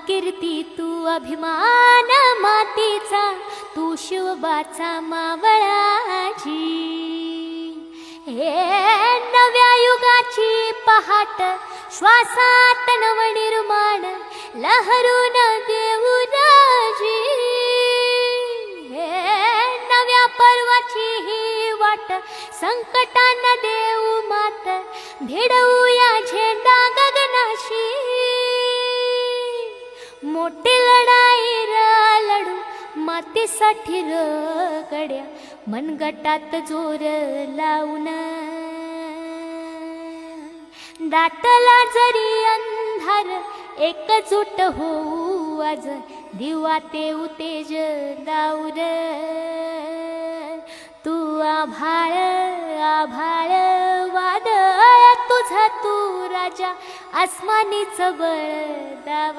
कीर्ती तू अभिमान मातीचा, तू शिवबाचा मावळाची. हे नव्या युगाची पहाट, श्वासात नवनिर्माण लहरून देऊ राजी. हे नव्या पर्वाची ही वाट, संकटांना देऊ मात, भिडवूया झेंडा गगनाशी. मोठी लढाई लढू मातीसाठी गड्या, मनगटात जोर लावून. दाटला जरी अंधार, एकजूट होऊ आज, दिवा तेऊ तेज दाऊर. तू आभाळ आभाळ वादळ, तुझा तू राजा, आसमानीच बळ दाव.